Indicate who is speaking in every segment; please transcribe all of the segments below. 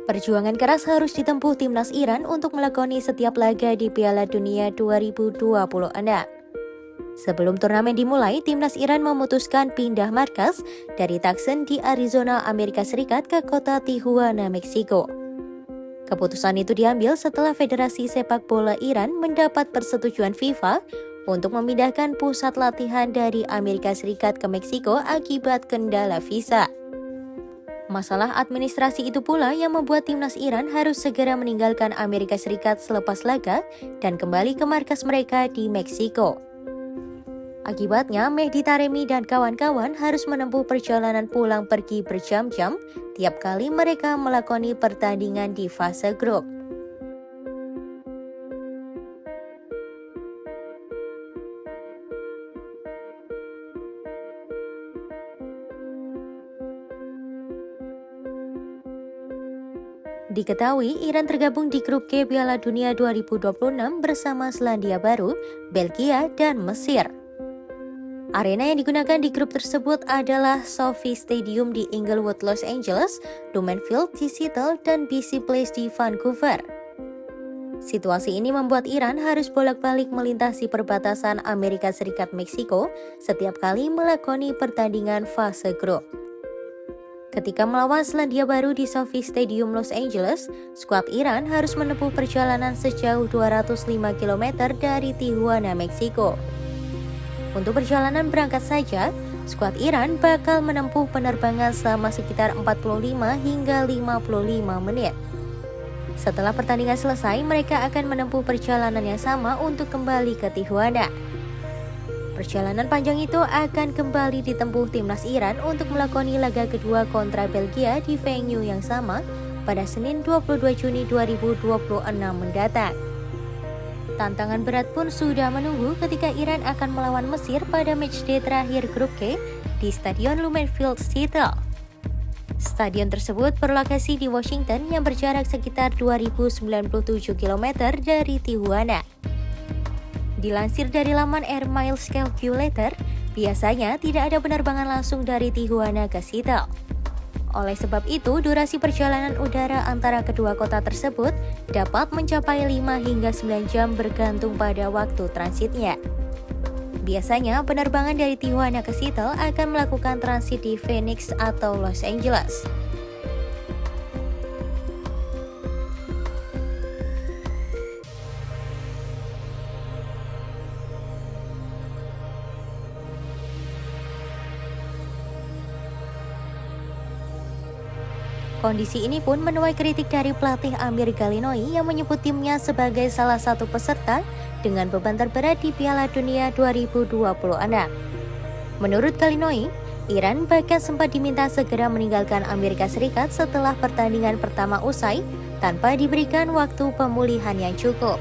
Speaker 1: Perjuangan keras harus ditempuh timnas Iran untuk melakoni setiap laga di Piala Dunia 2026. Sebelum turnamen dimulai, timnas Iran memutuskan pindah markas dari Tucson di Arizona, Amerika Serikat ke kota Tijuana, Meksiko. Keputusan itu diambil setelah Federasi Sepak Bola Iran mendapat persetujuan FIFA untuk memindahkan pusat latihan dari Amerika Serikat ke Meksiko akibat kendala visa. Masalah administrasi itu pula yang membuat timnas Iran harus segera meninggalkan Amerika Serikat selepas laga dan kembali ke markas mereka di Meksiko. Akibatnya, Mehdi Taremi dan kawan-kawan harus menempuh perjalanan pulang pergi berjam-jam tiap kali mereka melakoni pertandingan di fase grup. Diketahui, Iran tergabung di grup G Piala Dunia 2026 bersama Selandia Baru, Belgia, dan Mesir. Arena yang digunakan di grup tersebut adalah SoFi Stadium di Inglewood, Los Angeles, Lumen Field di Seattle, dan BC Place di Vancouver. Situasi ini membuat Iran harus bolak-balik melintasi perbatasan Amerika Serikat-Meksiko setiap kali melakoni pertandingan fase grup. Ketika melawan Selandia Baru di SoFi Stadium Los Angeles, skuad Iran harus menempuh perjalanan sejauh 205 km dari Tijuana, Meksiko. Untuk perjalanan berangkat saja, skuad Iran bakal menempuh penerbangan selama sekitar 45 hingga 55 menit. Setelah pertandingan selesai, mereka akan menempuh perjalanan yang sama untuk kembali ke Tijuana. Perjalanan panjang itu akan kembali ditempuh timnas Iran untuk melakoni laga kedua kontra Belgia di venue yang sama pada Senin 22 Juni 2026 mendatang. Tantangan berat pun sudah menunggu ketika Iran akan melawan Mesir pada matchday terakhir grup K di Stadion Lumen Field, Seattle. Stadion tersebut berlokasi di Washington yang berjarak sekitar 2097 km dari Tijuana. Dilansir dari laman Air Miles Calculator, biasanya tidak ada penerbangan langsung dari Tijuana ke Seattle. Oleh sebab itu, durasi perjalanan udara antara kedua kota tersebut dapat mencapai 5 hingga 9 jam bergantung pada waktu transitnya. Biasanya, penerbangan dari Tijuana ke Seattle akan melakukan transit di Phoenix atau Los Angeles. Kondisi ini pun menuai kritik dari pelatih Amir Galinoy yang menyebut timnya sebagai salah satu peserta dengan beban terberat di Piala Dunia 2026. Menurut Galinoy, Iran bahkan sempat diminta segera meninggalkan Amerika Serikat setelah pertandingan pertama usai tanpa diberikan waktu pemulihan yang cukup.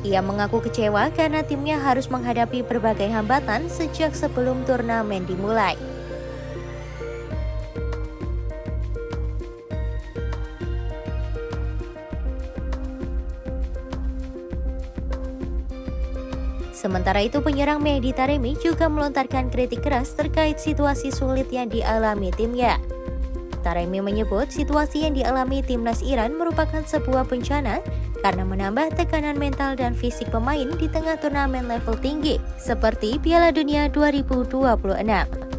Speaker 1: Ia mengaku kecewa karena timnya harus menghadapi berbagai hambatan sejak sebelum turnamen dimulai. Sementara itu, penyerang Mehdi Taremi juga melontarkan kritik keras terkait situasi sulit yang dialami timnya. Taremi menyebut situasi yang dialami timnas Iran merupakan sebuah bencana karena menambah tekanan mental dan fisik pemain di tengah turnamen level tinggi seperti Piala Dunia 2026.